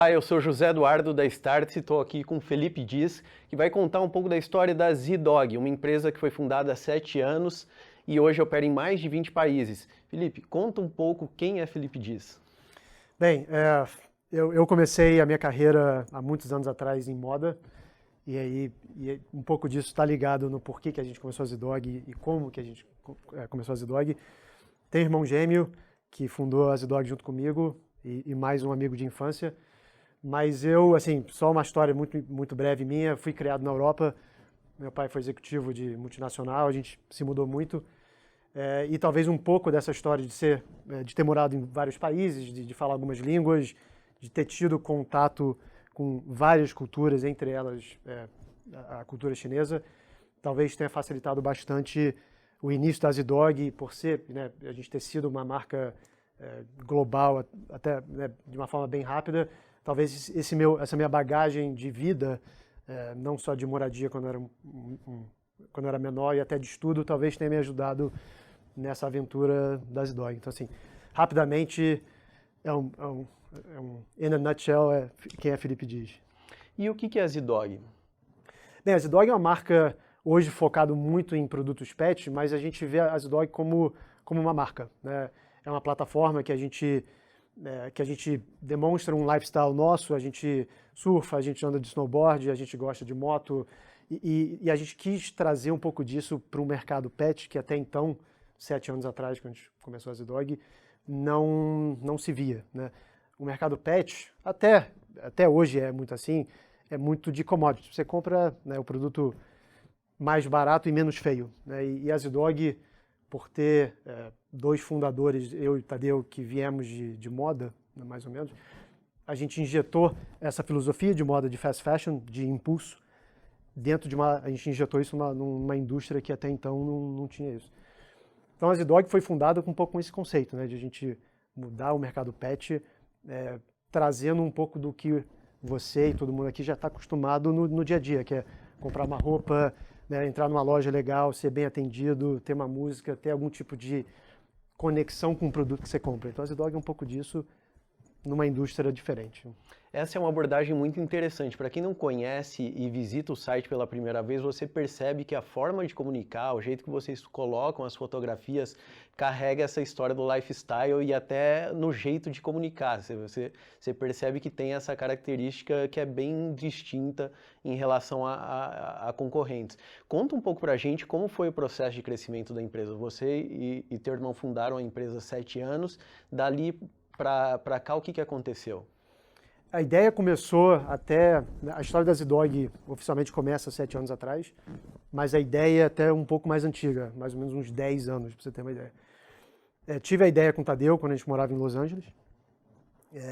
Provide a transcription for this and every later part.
Eu sou José Eduardo da Startse e estou aqui com Felipe Diz, que vai contar um pouco da história da Z-Dog, uma empresa que foi fundada há 7 anos e hoje opera em mais de 20 países. Felipe, conta um pouco quem é Felipe Diz. Bem, eu comecei a minha carreira há muitos anos atrás em moda, e um pouco disso está ligado no porquê que a gente começou a Z-Dog e como que a gente começou a Z-Dog. Tenho um irmão gêmeo que fundou a Z-Dog junto comigo e mais um amigo de infância. Mas eu, assim, só uma história muito breve minha, fui criado na Europa, meu pai foi executivo de multinacional, a gente se mudou muito, e talvez um pouco dessa história de ter morado em vários países, de falar algumas línguas, de ter tido contato com várias culturas, entre elas a cultura chinesa, talvez tenha facilitado bastante o início da Z-Dog, por ser, né, a gente ter sido uma marca global, até, né, de uma forma bem rápida. Talvez essa minha bagagem de vida, não só de moradia quando eu era menor e até de estudo, talvez tenha me ajudado nessa aventura da Z-Dog. Então, assim, rapidamente, in a nutshell, quem é Felipe Diz. E o que é a Z-Dog? Bem, a Z-Dog é uma marca hoje focada muito em produtos pet, mas a gente vê a Z-Dog como uma marca, né? É uma plataforma que a gente demonstra um lifestyle nosso, a gente surfa, a gente anda de snowboard, a gente gosta de moto, e a gente quis trazer um pouco disso para o mercado pet, que até então, 7 anos atrás, quando a gente começou a Z-Dog, não se via, né? O mercado pet, até hoje é muito assim, é muito de commodity. Você compra, né, o produto mais barato e menos feio, né? E a Z-Dog, por ter dois fundadores, eu e o Tadeu, que viemos de moda, mais ou menos, a gente injetou essa filosofia de moda de fast fashion, de impulso, a gente injetou isso numa indústria que até então não tinha isso. Então a Z-Dog foi fundada com um pouco com esse conceito, né, de a gente mudar o mercado pet, trazendo um pouco do que você e todo mundo aqui já está acostumado no dia a dia, que é comprar uma roupa, né, entrar numa loja legal, ser bem atendido, ter uma música, ter algum tipo de conexão com o produto que você compra. Então a Z-Dog é um pouco disso numa indústria diferente. Essa é uma abordagem muito interessante. Para quem não conhece e visita o site pela primeira vez, você percebe que a forma de comunicar, o jeito que vocês colocam as fotografias, carrega essa história do lifestyle e até no jeito de comunicar. Você percebe que tem essa característica que é bem distinta em relação a concorrentes. Conta um pouco para a gente como foi o processo de crescimento da empresa. Você e teu irmão fundaram a empresa há 7 anos, dali para cá o que aconteceu? A ideia começou a história da Z-Dog oficialmente começa 7 anos atrás, mas a ideia é até um pouco mais antiga, mais ou menos uns 10 anos, para você ter uma ideia. Tive a ideia com o Tadeu quando a gente morava em Los Angeles.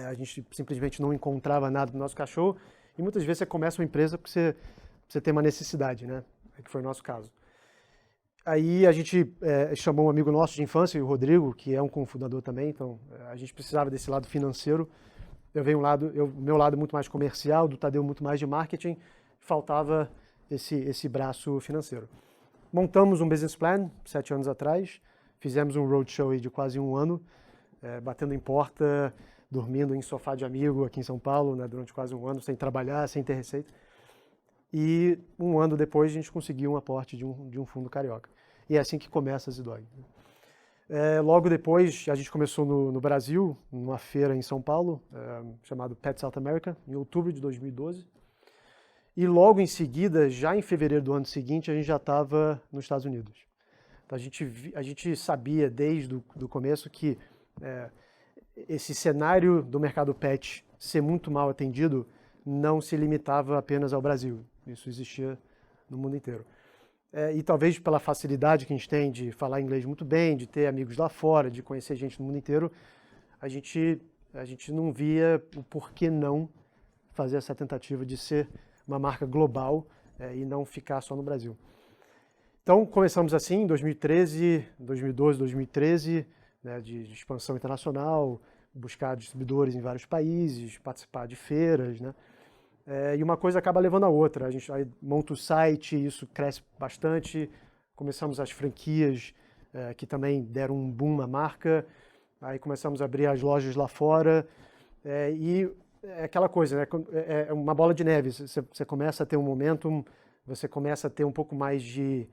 A gente simplesmente não encontrava nada do nosso cachorro, e muitas vezes você começa uma empresa porque você tem uma necessidade, né? Que foi o nosso caso. Aí a gente chamou um amigo nosso de infância, o Rodrigo, que é um cofundador também, então a gente precisava desse lado financeiro. O meu lado muito mais comercial, do Tadeu muito mais de marketing, faltava esse braço financeiro. Montamos um business plan 7 anos atrás, fizemos um roadshow aí de quase 1 ano, batendo em porta, dormindo em sofá de amigo aqui em São Paulo, né, durante quase 1 ano, sem trabalhar, sem ter receita. E 1 ano depois a gente conseguiu um aporte de um fundo carioca. E é assim que começa a Z-Dog. Logo depois, a gente começou no Brasil, numa feira em São Paulo, chamado Pet South America, em outubro de 2012. E logo em seguida, já em fevereiro do ano seguinte, a gente já estava nos Estados Unidos. Então a gente sabia desde o começo que esse cenário do mercado pet ser muito mal atendido não se limitava apenas ao Brasil. Isso existia no mundo inteiro. E talvez pela facilidade que a gente tem de falar inglês muito bem, de ter amigos lá fora, de conhecer gente no mundo inteiro, a gente não via o porquê não fazer essa tentativa de ser uma marca global e não ficar só no Brasil. Então começamos assim em 2013, 2012, 2013, né, de expansão internacional, buscar distribuidores em vários países, participar de feiras, né? E uma coisa acaba levando a outra. A gente aí monta o site, isso cresce bastante. Começamos as franquias, que também deram um boom à marca. Aí começamos a abrir as lojas lá fora. E é aquela coisa, né? É uma bola de neve. Você começa a ter um momentum, você começa a ter um pouco mais de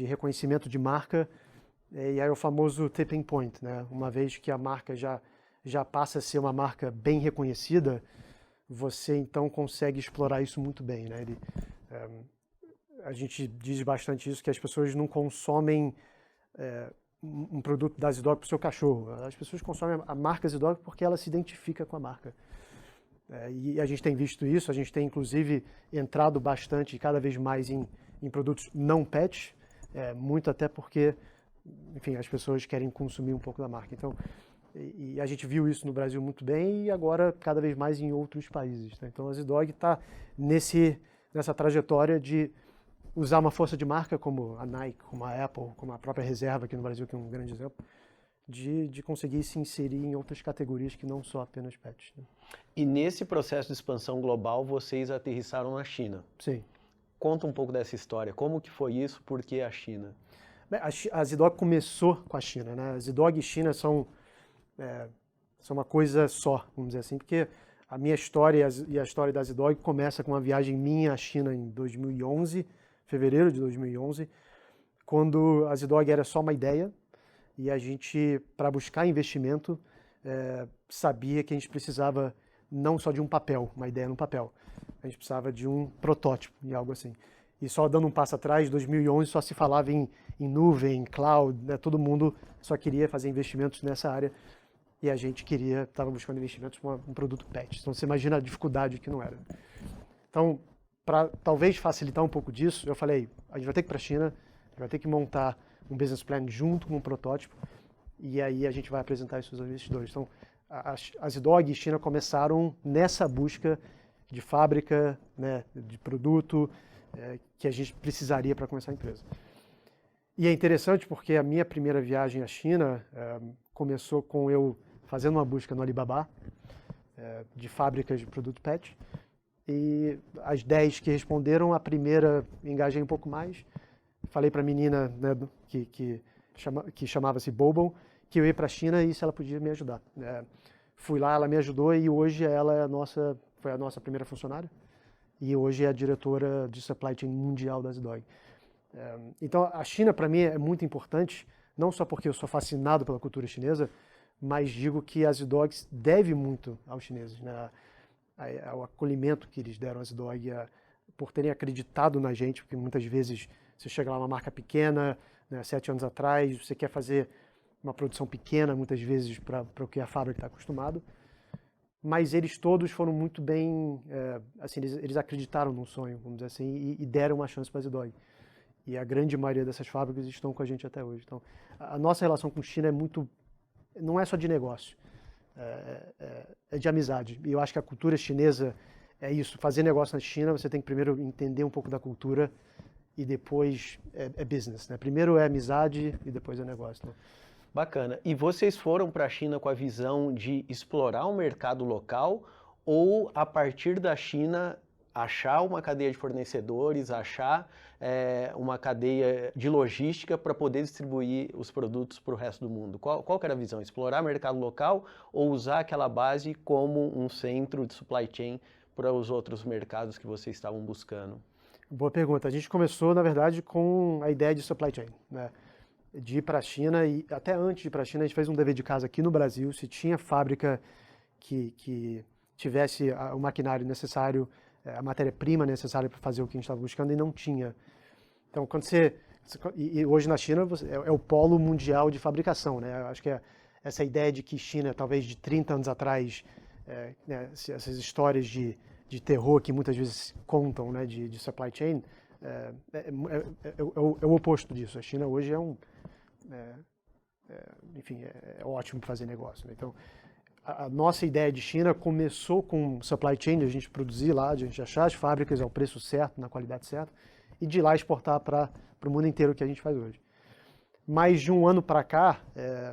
reconhecimento de marca, e aí é o famoso tipping point, né? Uma vez que a marca já passa a ser uma marca bem reconhecida, você então consegue explorar isso muito bem, né? A gente diz bastante isso, que as pessoas não consomem um produto da Zee Dog para o seu cachorro. As pessoas consomem a marca Zee Dog porque ela se identifica com a marca. E a gente tem visto isso, a gente tem inclusive entrado bastante, cada vez mais em produtos não pet, muito até porque, enfim, as pessoas querem consumir um pouco da marca. Então, e a gente viu isso no Brasil muito bem e agora cada vez mais em outros países. Né? Então a Zee Dog está nessa trajetória de usar uma força de marca como a Nike, como a Apple, como a própria Reserva aqui no Brasil, que é um grande exemplo, de conseguir se inserir em outras categorias que não só apenas pets. Né? E nesse processo de expansão global, vocês aterrissaram na China. Sim. Conta um pouco dessa história. Como que foi isso? Por que a China? A Zee Dog começou com a China. Né? A Zee Dog e China são uma coisa só, vamos dizer assim, porque a minha história e a história da Zee Dog começa com uma viagem minha à China em 2011, fevereiro de 2011, quando a Zee Dog era só uma ideia e a gente, para buscar investimento, sabia que a gente precisava não só de um papel, uma ideia no papel, a gente precisava de um protótipo e algo assim. E só dando um passo atrás, 2011 só se falava em nuvem, em cloud, né? Todo mundo só queria fazer investimentos nessa área e a gente estava buscando investimentos para um produto pet. Então você imagina a dificuldade que não era. Então, para talvez facilitar um pouco disso, eu falei, a gente vai ter que ir para a China, a gente vai ter que montar um business plan junto com um protótipo e aí a gente vai apresentar isso aos investidores. Então, a Zee Dog e a China começaram nessa busca de fábrica, né, de produto, que a gente precisaria para começar a empresa. E é interessante porque a minha primeira viagem à China começou com eu fazendo uma busca no Alibaba de fábricas de produto pet. E as 10 que responderam, a primeira engajei um pouco mais. Falei para a menina, né, que chamava-se Bobo, que eu ia para a China e se ela podia me ajudar. Fui lá, ela me ajudou e hoje ela foi a nossa primeira funcionária. E hoje é a diretora de supply chain mundial da Zee Dog. Então a China para mim é muito importante, não só porque eu sou fascinado pela cultura chinesa, mas digo que a Zee Dog deve muito aos chineses, né? Ao acolhimento que eles deram à Zee Dog, por terem acreditado na gente, porque muitas vezes você chega lá uma marca pequena, né, 7 anos atrás, você quer fazer uma produção pequena, muitas vezes para o que a fábrica está acostumado, mas eles todos foram muito bem, assim, eles acreditaram no sonho, vamos dizer assim, e deram uma chance para a Zee Dog. E a grande maioria dessas fábricas estão com a gente até hoje. Então, a nossa relação com a China não é só de negócio, é de amizade. E eu acho que a cultura chinesa é isso, fazer negócio na China, você tem que primeiro entender um pouco da cultura e depois é business, né? Primeiro é amizade e depois é negócio, né? Bacana. E vocês foram para a China com a visão de explorar o mercado local ou, a partir da China, achar uma cadeia de fornecedores, achar uma cadeia de logística para poder distribuir os produtos para o resto do mundo? Qual que era a visão? Explorar o mercado local ou usar aquela base como um centro de supply chain para os outros mercados que vocês estavam buscando? Boa pergunta. A gente começou, na verdade, com a ideia de supply chain, né? De ir para a China, e até antes de ir para a China, a gente fez um dever de casa aqui no Brasil, se tinha fábrica que tivesse o maquinário necessário, a matéria-prima necessária para fazer o que a gente estava buscando, e não tinha. Então, e hoje na China é o polo mundial de fabricação, né? Eu acho que essa ideia de que China, talvez de 30 anos atrás, né, essas histórias de terror que muitas vezes contam, né, de supply chain, é o oposto disso. A China hoje enfim, é ótimo para fazer negócio, né? Então, a nossa ideia de China começou com supply chain, de a gente produzir lá, de a gente achar as fábricas ao preço certo, na qualidade certa, e de lá exportar para o mundo inteiro, que a gente faz hoje. Mas de um ano para cá,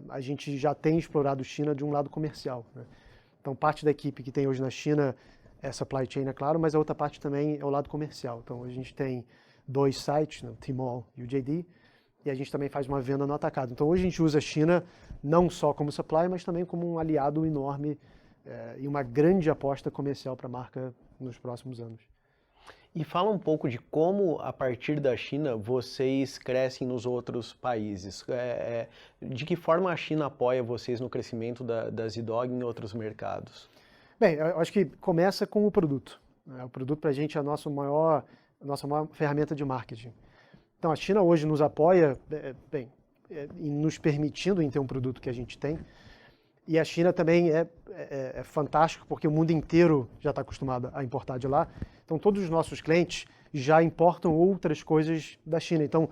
a gente já tem explorado China de um lado comercial, né? Então, parte da equipe que tem hoje na China é supply chain, é claro, mas a outra parte também é o lado comercial. Então, a gente tem 2 sites, né, o Tmall e o JD, e a gente também faz uma venda no atacado. Então, hoje a gente usa a China não só como supply, mas também como um aliado enorme e uma grande aposta comercial para a marca nos próximos anos. E fala um pouco de como, a partir da China, vocês crescem nos outros países. De que forma a China apoia vocês no crescimento da Zee.Dog em outros mercados? Bem, eu acho que começa com o produto. O produto para a gente é a nossa maior ferramenta de marketing. Então a China hoje nos apoia, em nos permitindo em ter um produto que a gente tem. E a China também é fantástico porque o mundo inteiro já está acostumado a importar de lá. Então todos os nossos clientes já importam outras coisas da China. Então,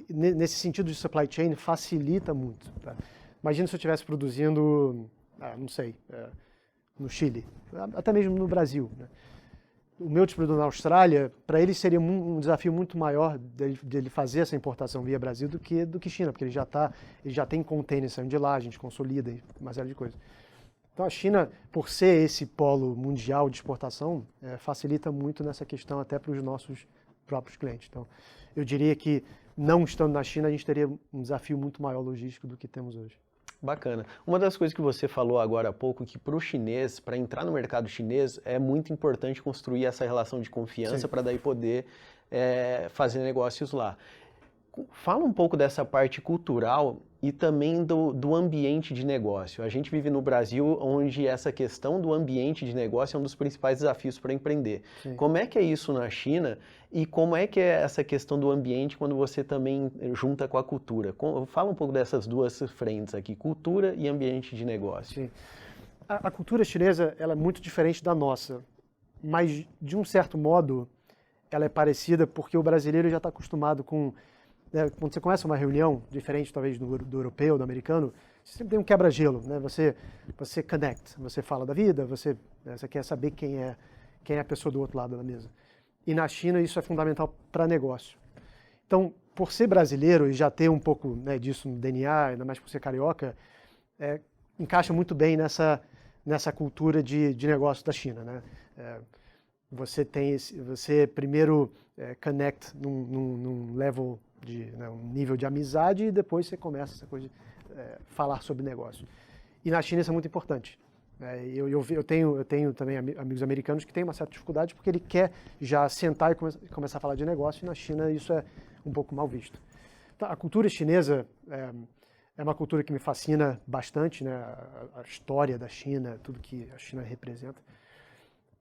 nesse sentido de supply chain, facilita muito. Tá? Imagina se eu estivesse produzindo, não sei, no Chile, até mesmo no Brasil. Né? O meu distribuidor na Austrália, para ele seria um desafio muito maior dele fazer essa importação via Brasil do que China, porque ele já tem containers saindo de lá, a gente consolida uma série de coisas. Então a China, por ser esse polo mundial de exportação, facilita muito nessa questão até para os nossos próprios clientes. Então eu diria que não estando na China, a gente teria um desafio muito maior logístico do que temos hoje. Bacana. Uma das coisas que você falou agora há pouco, que para o chinês, para entrar no mercado chinês, é muito importante construir essa relação de confiança para daí poder fazer negócios lá. Fala um pouco dessa parte cultural e também do ambiente de negócio. A gente vive no Brasil onde essa questão do ambiente de negócio é um dos principais desafios para empreender. Sim. Como é que é isso na China e como é que é essa questão do ambiente quando você também junta com a cultura? Fala um pouco dessas duas frentes aqui, cultura e ambiente de negócio. Sim. A cultura chinesa ela é muito diferente da nossa, mas de um certo modo ela é parecida porque o brasileiro já está acostumado com... Quando você começa uma reunião, diferente talvez do europeu, do americano, você sempre tem um quebra-gelo, né? Você connect, você fala da vida, você quer saber quem é a pessoa do outro lado da mesa. E na China isso é fundamental para negócio. Então, por ser brasileiro e já ter um pouco disso no DNA, ainda mais por ser carioca, encaixa muito bem nessa cultura de negócio da China, né? Você primeiro connect num level um nível de amizade e depois você começa essa coisa de falar sobre negócio. E na China isso é muito importante. Eu tenho também amigos americanos que têm uma certa dificuldade porque ele quer já sentar e começar a falar de negócio e na China isso é um pouco mal visto. Então, a cultura chinesa é uma cultura que me fascina bastante, né? A história da China, tudo que a China representa.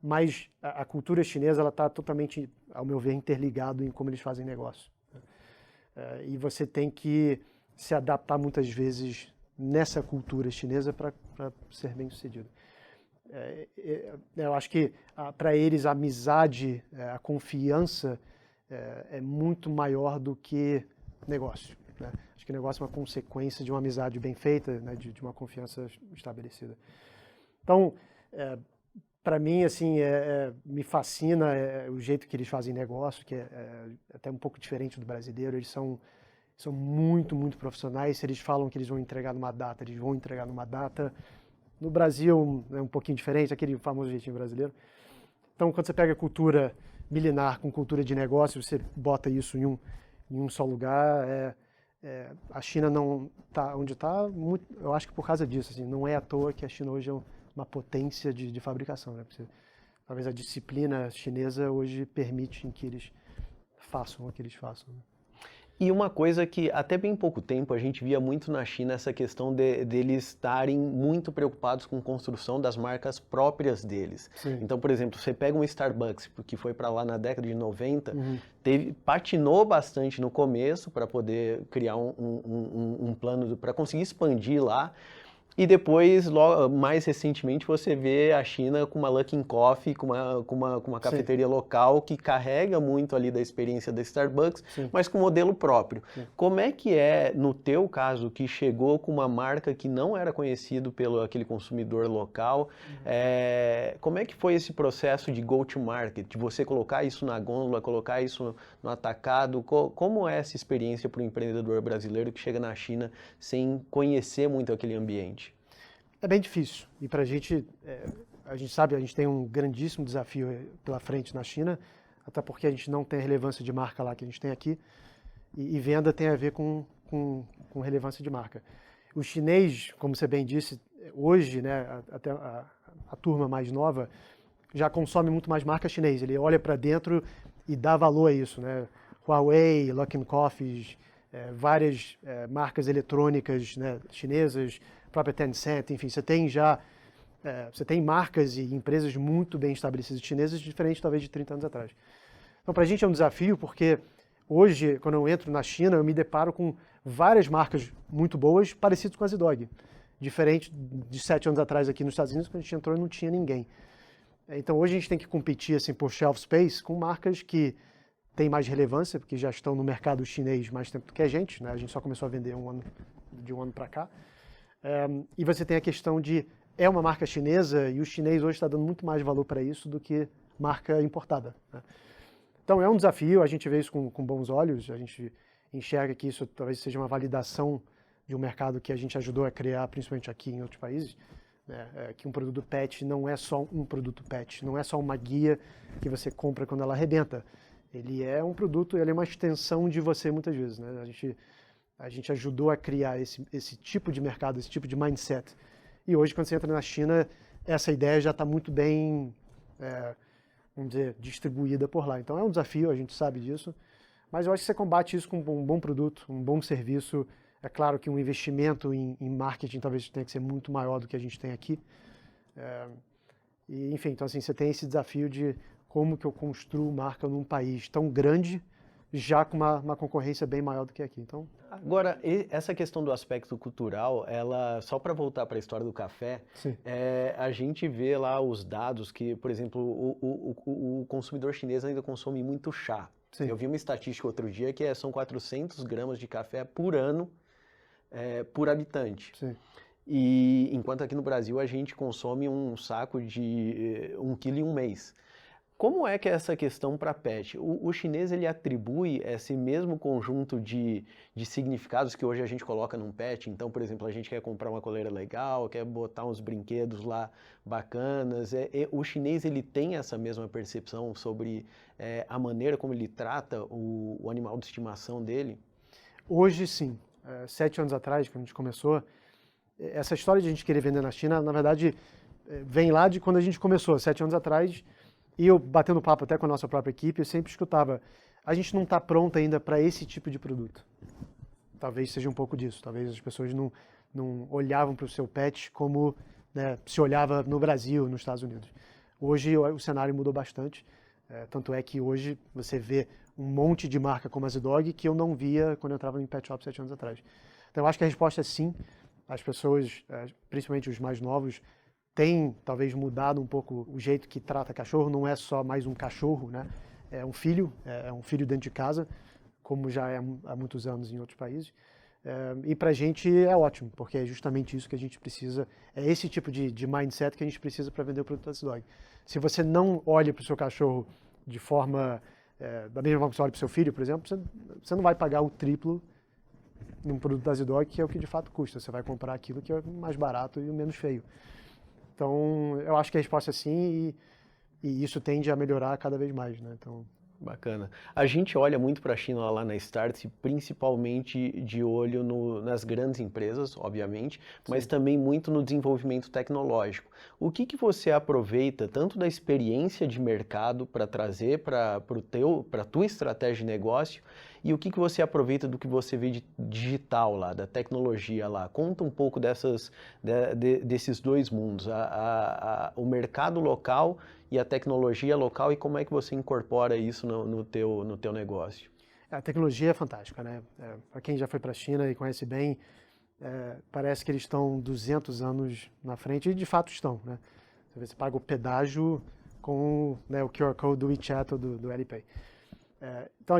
Mas a cultura chinesa ela está totalmente, ao meu ver, interligado em como eles fazem negócio. E você tem que se adaptar muitas vezes nessa cultura chinesa para ser bem sucedido. Eu acho que para eles a amizade, a confiança é muito maior do que negócio. Né? Acho que negócio é uma consequência de uma amizade bem feita, né? de uma confiança estabelecida. Então, para mim, assim, me fascina o jeito que eles fazem negócio, que é até um pouco diferente do brasileiro. Eles são muito, muito profissionais. Se eles falam que eles vão entregar numa data, eles vão entregar numa data. No Brasil é um pouquinho diferente, aquele famoso jeitinho brasileiro. Então, quando você pega cultura milenar com cultura de negócio, você bota isso em um só lugar. A China não está onde está, eu acho que por causa disso. Assim, não é à toa que a China hoje é uma potência de fabricação, né? Porque, talvez a disciplina chinesa hoje permite que eles façam o que eles façam. Né? E uma coisa que até bem pouco tempo a gente via muito na China, essa questão deles estarem muito preocupados com construção das marcas próprias deles. Sim. Então, por exemplo, você pega um Starbucks, que foi para lá na década de 90, patinou bastante no começo para poder criar um plano para conseguir expandir lá. E depois, mais recentemente, você vê a China com uma Luckin Coffee, com uma cafeteria local que carrega muito ali da experiência da Starbucks, Sim. mas com modelo próprio. Sim. Como é que no teu caso, que chegou com uma marca que não era conhecido pelo aquele consumidor local, como é que foi esse processo de go-to-market, de você colocar isso na gôndola, colocar isso no atacado? Como é essa experiência para o empreendedor brasileiro que chega na China sem conhecer muito aquele ambiente? É bem difícil. E para a gente sabe, a gente tem um grandíssimo desafio pela frente na China, até porque a gente não tem a relevância de marca lá que a gente tem aqui. E venda tem a ver com relevância de marca. O chinês, como você bem disse, hoje, né, até a turma mais nova já consome muito mais marca chinês. Ele olha para dentro e dá valor a isso, né? Huawei, Luckin Coffees, várias marcas eletrônicas, né, chinesas, própria Tencent, enfim, você tem marcas e empresas muito bem estabelecidas chinesas, diferente talvez de 30 anos atrás. Então, para a gente é um desafio, porque hoje, quando eu entro na China, eu me deparo com várias marcas muito boas, parecidas com a Zidog. Diferente de 7 anos atrás aqui nos Estados Unidos, quando a gente entrou e não tinha ninguém. Então, hoje a gente tem que competir assim, por shelf space com marcas que têm mais relevância, porque já estão no mercado chinês mais tempo do que a gente, né? A gente só começou a vender de um ano para cá. E você tem a questão de, é uma marca chinesa e o chinês hoje está dando muito mais valor para isso do que marca importada, né? Então, é um desafio, a gente vê isso com bons olhos, a gente enxerga que isso talvez seja uma validação de um mercado que a gente ajudou a criar, principalmente aqui em outros países, né? Que um produto pet não é só um produto pet, não é só uma guia que você compra quando ela arrebenta. Ele é um produto, ele é uma extensão de você muitas vezes, né? A gente ajudou a criar esse tipo de mercado, esse tipo de mindset. E hoje, quando você entra na China, essa ideia já está muito bem, vamos dizer, distribuída por lá. Então é um desafio, a gente sabe disso, mas eu acho que você combate isso com um bom produto, um bom serviço. É claro que um investimento em marketing talvez tenha que ser muito maior do que a gente tem aqui. E, enfim, então assim, você tem esse desafio de como que eu construo marca num país tão grande, já com uma concorrência bem maior do que aqui. Então, agora, essa questão do aspecto cultural, ela, só para voltar para a história do café, a gente vê lá os dados que, por exemplo, o consumidor chinês ainda consome muito chá. Sim. Eu vi uma estatística outro dia que são 400 gramas de café por ano por habitante. Sim. E enquanto aqui no Brasil a gente consome um saco de 1 quilo em um mês. Como é que é essa questão para pet? O chinês ele atribui esse mesmo conjunto de significados que hoje a gente coloca num pet. Então, por exemplo, a gente quer comprar uma coleira legal, quer botar uns brinquedos lá bacanas. O chinês ele tem essa mesma percepção sobre a maneira como ele trata o animal de estimação dele? Hoje sim. 7 anos atrás, quando a gente começou, essa história de a gente querer vender na China, na verdade, vem lá de quando a gente começou, 7 anos atrás. E eu, batendo papo até com a nossa própria equipe, eu sempre escutava, a gente não está pronto ainda para esse tipo de produto. Talvez seja um pouco disso, talvez as pessoas não olhavam para o seu pet como, né, se olhava no Brasil, nos Estados Unidos. Hoje o cenário mudou bastante, tanto é que hoje você vê um monte de marca como a Zidog que eu não via quando eu entrava em pet shop 7 anos atrás. Então eu acho que a resposta é sim, as pessoas, principalmente os mais novos, tem talvez mudado um pouco o jeito que trata cachorro, não é só mais um cachorro, né? É um filho dentro de casa, como já é há muitos anos em outros países. E pra gente é ótimo, porque é justamente isso que a gente precisa, é esse tipo de mindset que a gente precisa para vender o produto da Zidog. Se você não olha para o seu cachorro de forma, da mesma forma que você olha para o seu filho, por exemplo, você não vai pagar o triplo num produto da Zidog, que é o que de fato custa. Você vai comprar aquilo que é mais barato e o menos feio. Então, eu acho que a resposta é sim e isso tende a melhorar cada vez mais, né? Então, bacana. A gente olha muito para a China lá na Startse, principalmente de olho nas grandes empresas, obviamente, mas também muito no desenvolvimento tecnológico. O que você aproveita tanto da experiência de mercado para trazer para a tua estratégia de negócio e o que você aproveita do que você vê de digital lá, da tecnologia lá? Conta um pouco desses dois mundos, o mercado local e a tecnologia local e como é que você incorpora isso no teu negócio? A tecnologia é fantástica, né? Para quem já foi para a China e conhece bem, parece que eles estão 200 anos na frente e de fato estão, né? Você paga o pedágio com, né, o QR Code do WeChat ou do Alipay. Então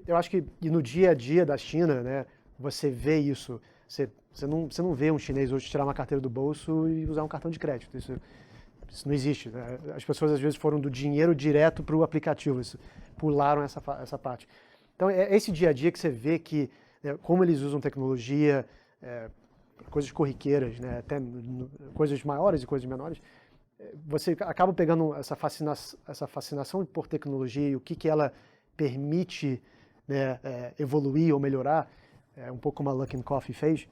eu acho que no dia a dia da China, né, você vê isso. Você não vê um chinês hoje tirar uma carteira do bolso e usar um cartão de crédito. Isso não existe, né? As pessoas às vezes foram do dinheiro direto para o aplicativo, pularam essa parte. Então é esse dia a dia que você vê que, né, como eles usam tecnologia, coisas corriqueiras, né, até coisas maiores e coisas menores, você acaba pegando essa fascinação por tecnologia e o que ela permite, né, evoluir ou melhorar, um pouco como a Luckin Coffee fez,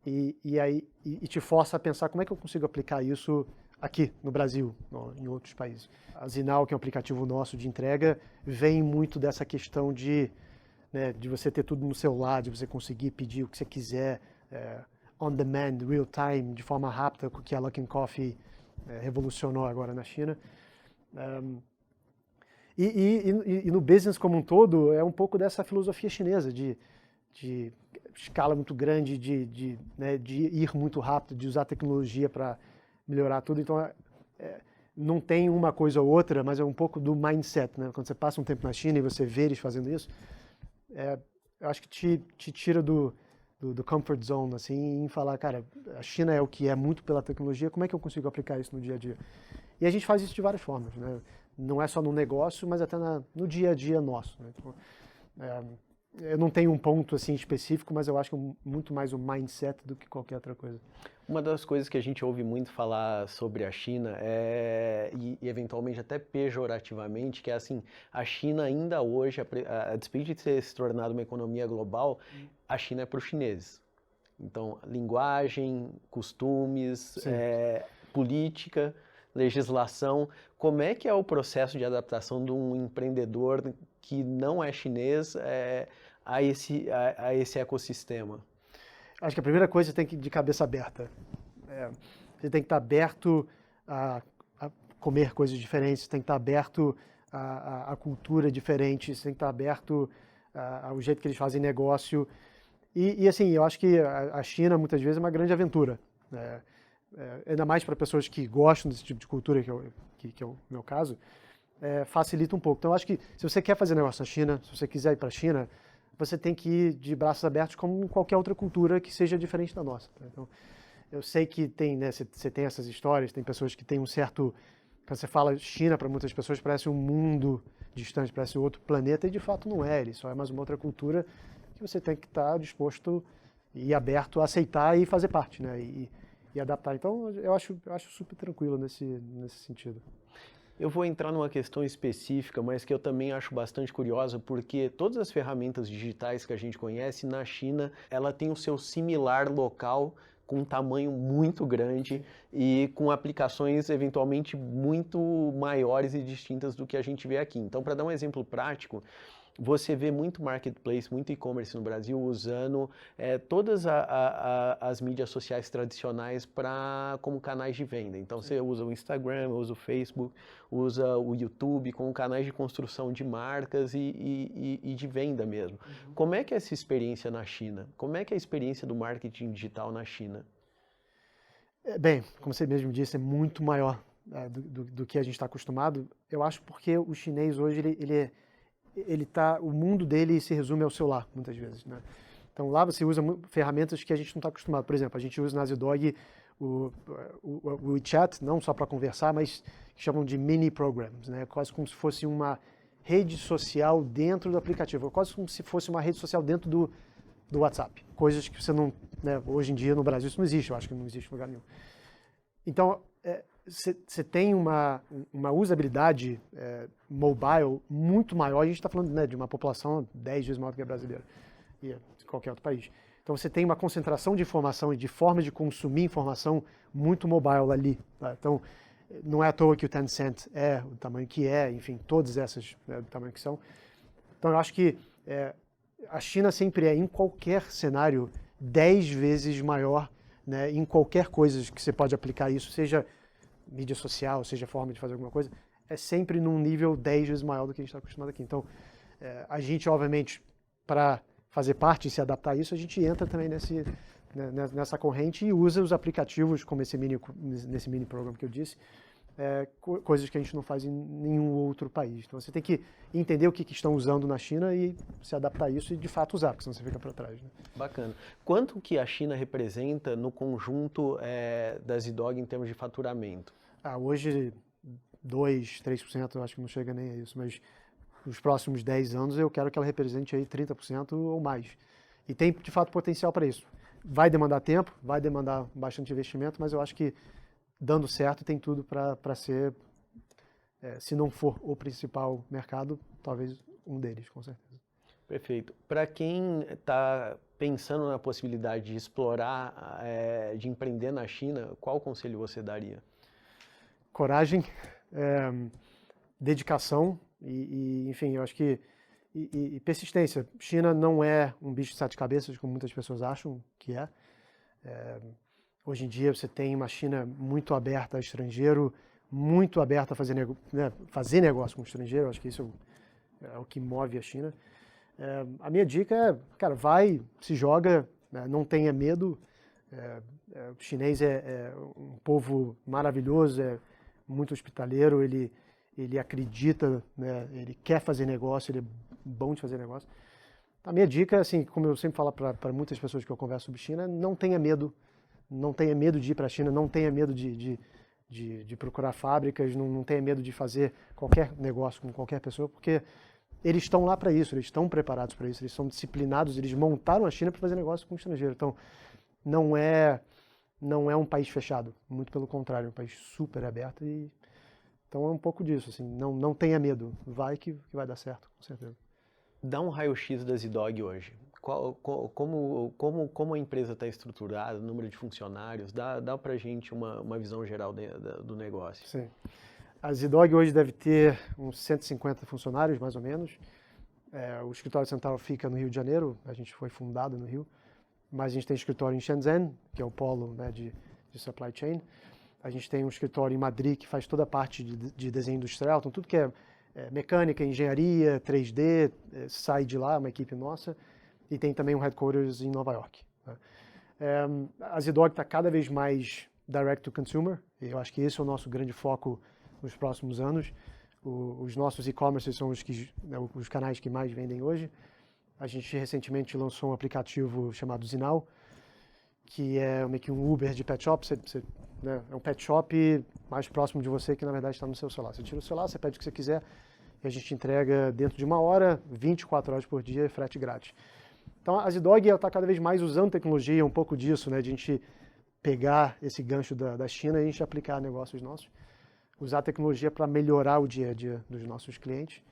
e te força a pensar como é que eu consigo aplicar isso aqui no Brasil, em outros países. A Zinal, que é um aplicativo nosso de entrega, vem muito dessa questão né, de você ter tudo no celular, de você conseguir pedir o que você quiser, on demand, real time, de forma rápida, que a Luckin Coffee revolucionou agora na China. E no business como um todo, é um pouco dessa filosofia chinesa de escala muito grande, né, de ir muito rápido, de usar tecnologia para melhorar tudo. Então, não tem uma coisa ou outra, mas é um pouco do mindset, né? Quando você passa um tempo na China e você vê eles fazendo isso, eu acho que te tira do comfort zone, assim, em falar, cara, a China é o que é muito pela tecnologia, como é que eu consigo aplicar isso no dia a dia? E a gente faz isso de várias formas, né? Não é só no negócio, mas até no dia a dia nosso, né? Então, eu não tenho um ponto assim específico, mas eu acho que muito mais o mindset do que qualquer outra coisa. Uma das coisas que a gente ouve muito falar sobre a China e eventualmente até pejorativamente, que é assim, a China ainda hoje, a despeito de ter se tornado uma economia global, a China é para os chineses. Então, linguagem, costumes, política, legislação, como é que é o processo de adaptação de um empreendedor que não é chinês a esse ecossistema? Acho que a primeira coisa você tem que ir de cabeça aberta. Você tem que estar aberto a comer coisas diferentes, você tem que estar aberto a cultura diferente, você tem que estar aberto ao jeito que eles fazem negócio. E assim, eu acho que a China muitas vezes é uma grande aventura. Ainda mais para pessoas que gostam desse tipo de cultura, que é o meu caso, facilita um pouco. Então eu acho que se você quer fazer negócio na China, se você quiser ir para a China, você tem que ir de braços abertos como em qualquer outra cultura que seja diferente da nossa. Então, eu sei que tem, né, você tem essas histórias, tem pessoas que têm um certo... Quando você fala China, para muitas pessoas parece um mundo distante, parece outro planeta, e de fato não é. Ele só é mais uma outra cultura que você tem que estar disposto e aberto a aceitar e fazer parte, né? E adaptar. Então, eu acho super tranquilo nesse sentido. Eu vou entrar numa questão específica, mas que eu também acho bastante curiosa, porque todas as ferramentas digitais que a gente conhece, na China, ela tem o seu similar local com um tamanho muito grande e com aplicações eventualmente muito maiores e distintas do que a gente vê aqui. Então, para dar um exemplo prático, você vê muito marketplace, muito e-commerce no Brasil usando todas as mídias sociais tradicionais como canais de venda. Então você usa o Instagram, usa o Facebook, usa o YouTube como canais de construção de marcas e de venda mesmo. Uhum. Como é que é essa experiência na China? Como é que é a experiência do marketing digital na China? Bem, como você mesmo disse, é muito maior do que a gente está acostumado. Eu acho porque o chinês hoje, o mundo dele se resume ao celular, muitas vezes, né? Então lá você usa ferramentas que a gente não está acostumado. Por exemplo, a gente usa na Zidog o WeChat, não só para conversar, mas que chamam de mini programs, né? Quase como se fosse uma rede social dentro do aplicativo, quase como se fosse uma rede social dentro do WhatsApp. Coisas que você não, né, hoje em dia no Brasil isso não existe, eu acho que não existe em lugar nenhum. Então, você tem uma usabilidade mobile muito maior, a gente está falando, né, de uma população 10 vezes maior do que a brasileira e de qualquer outro país. Então você tem uma concentração de informação e de forma de consumir informação muito mobile ali. Tá? Então não é à toa que o Tencent é o tamanho que é, enfim, todas essas do tamanho que são. Então eu acho que a China sempre em qualquer cenário, 10 vezes maior, né, em qualquer coisa que você pode aplicar isso, seja mídia social, seja forma de fazer alguma coisa, é sempre num nível 10 vezes maior do que a gente está acostumado aqui. Então, a gente, obviamente, para fazer parte e se adaptar a isso, a gente entra também nessa corrente e usa os aplicativos, como nesse mini programa que eu disse, coisas que a gente não faz em nenhum outro país. Então, você tem que entender o que estão usando na China e se adaptar a isso e, de fato, usar, porque senão você fica para trás. Né? Bacana. Quanto que a China representa no conjunto da Zidog em termos de faturamento? Hoje, 2%, 3%, eu acho que não chega nem a isso, mas nos próximos 10 anos eu quero que ela represente aí 30% ou mais. E tem, de fato, potencial para isso. Vai demandar tempo, vai demandar bastante investimento, mas eu acho que, dando certo, tem tudo para ser, se não for o principal mercado, talvez um deles, com certeza. Perfeito. Para quem está pensando na possibilidade de explorar, de empreender na China, qual conselho você daria? Coragem, dedicação enfim, eu acho que persistência. China não é um bicho de sete cabeças, como muitas pessoas acham que é. Hoje em dia você tem uma China muito aberta a estrangeiro, muito aberta a fazer negócio com o estrangeiro. Eu acho que isso é o que move a China. A minha dica é, cara, vai, se joga, né, não tenha medo. O chinês é um povo maravilhoso, é muito hospitaleiro, ele acredita, né, ele quer fazer negócio, ele é bom de fazer negócio. A minha dica, assim, como eu sempre falo para muitas pessoas que eu converso sobre China, não tenha medo. Não tenha medo de ir para a China, não tenha medo de procurar fábricas, não tenha medo de fazer qualquer negócio com qualquer pessoa, porque eles estão lá para isso, eles estão preparados para isso, eles são disciplinados, eles montaram a China para fazer negócio com o estrangeiro. Então, não é um país fechado, muito pelo contrário, é um país super aberto. Então é um pouco disso, assim, não tenha medo, vai que vai dar certo, com certeza. Dá um raio-x da Zidog hoje. Como a empresa está estruturada, o número de funcionários, dá para a gente uma visão geral do negócio. Sim. A Zidog hoje deve ter uns 150 funcionários, mais ou menos. O escritório central fica no Rio de Janeiro, a gente foi fundado no Rio, mas a gente tem escritório em Shenzhen, que é o polo, né, de supply chain. A gente tem um escritório em Madrid que faz toda a parte de desenho industrial, então tudo que é mecânica, engenharia, 3D, sai de lá, uma equipe nossa. E tem também um headquarters em Nova York. Né? A Zidog está cada vez mais direct to consumer, e eu acho que esse é o nosso grande foco nos próximos anos. Os nossos e-commerces são os canais que mais vendem hoje. A gente recentemente lançou um aplicativo chamado Zinal, que é meio que um Uber de pet shop. Né, é um pet shop mais próximo de você que na verdade está no seu celular. Você tira o celular, você pede o que você quiser e a gente entrega dentro de 1 hora, 24 horas por dia, frete grátis. Então a Zidog está cada vez mais usando tecnologia, um pouco disso, né, de a gente pegar esse gancho da China e a gente aplicar a negócios nossos, usar a tecnologia para melhorar o dia a dia dos nossos clientes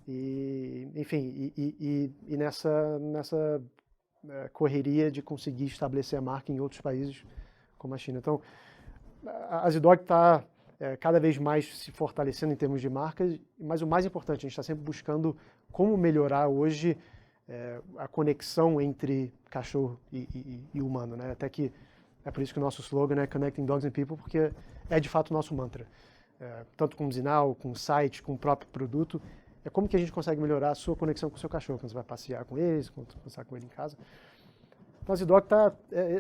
e, enfim, nessa correria de conseguir estabelecer a marca em outros países como a China. Então a Zidog está cada vez mais se fortalecendo em termos de marcas, mas o mais importante, a gente está sempre buscando como melhorar hoje a conexão entre cachorro e humano, né? Até que é por isso que o nosso slogan é Connecting Dogs and People, porque é de fato o nosso mantra. Tanto com o Zinal, com o site, com o próprio produto, é como que a gente consegue melhorar a sua conexão com o seu cachorro, quando você vai passear com eles, quando você passear com ele em casa. Então a Zidog está,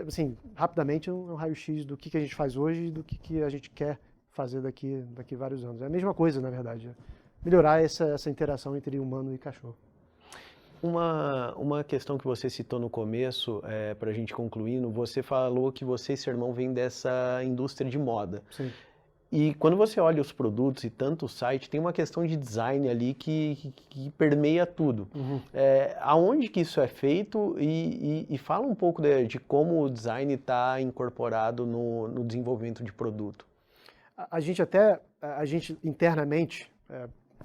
assim, rapidamente um raio-x do que a gente faz hoje e do que a gente quer fazer daqui a vários anos. É a mesma coisa, na verdade, melhorar essa interação entre humano e cachorro. Uma questão que você citou no começo, para a gente concluindo, você falou que você e seu irmão vêm dessa indústria de moda. Sim. E quando você olha os produtos e tanto o site, tem uma questão de design ali que permeia tudo. Uhum. Aonde que isso é feito e fala um pouco de como o design está incorporado no desenvolvimento de produto. A gente internamente,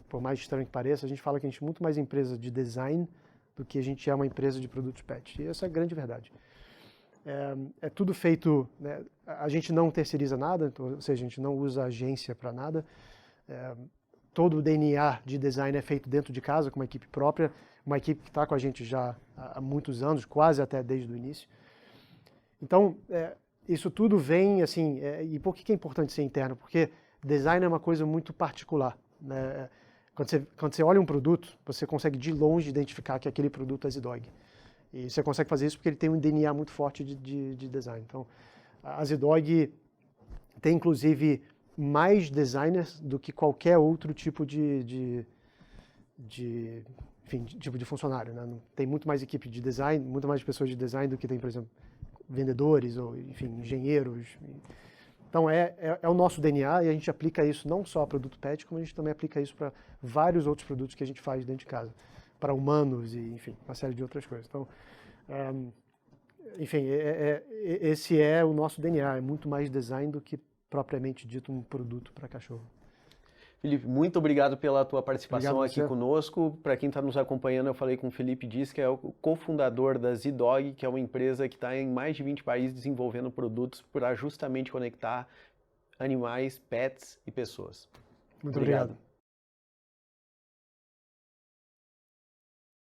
por mais estranho que pareça, a gente fala que a gente é muito mais empresa de design do que a gente é uma empresa de produtos pet. E essa é a grande verdade. É tudo feito, né, a gente não terceiriza nada, então, ou seja, a gente não usa agência para nada. Todo o DNA de design é feito dentro de casa, com uma equipe própria, uma equipe que está com a gente já há muitos anos, quase até desde o início. Então, isso tudo vem, assim, e por que é importante ser interno? Porque design é uma coisa muito particular, né? Quando você olha um produto, você consegue de longe identificar que aquele produto é Zidog. E você consegue fazer isso porque ele tem um DNA muito forte de design. Então, a Zidog tem, inclusive, mais designers do que qualquer outro tipo de funcionário, né? Tem muito mais equipe de design, muito mais pessoas de design do que tem, por exemplo, vendedores ou, enfim, engenheiros. Então, é o nosso DNA e a gente aplica isso não só a produto pet, como a gente também aplica isso para vários outros produtos que a gente faz dentro de casa, para humanos e, enfim, uma série de outras coisas. Então, enfim, esse é o nosso DNA, é muito mais design do que propriamente dito um produto para cachorro. Felipe, muito obrigado pela tua participação Obrigado aqui você. conosco. Para quem está nos acompanhando, eu falei com o Felipe Dias, que é o cofundador da ZDog, que é uma empresa que está em mais de 20 países desenvolvendo produtos para justamente conectar animais, pets e pessoas. Muito obrigado.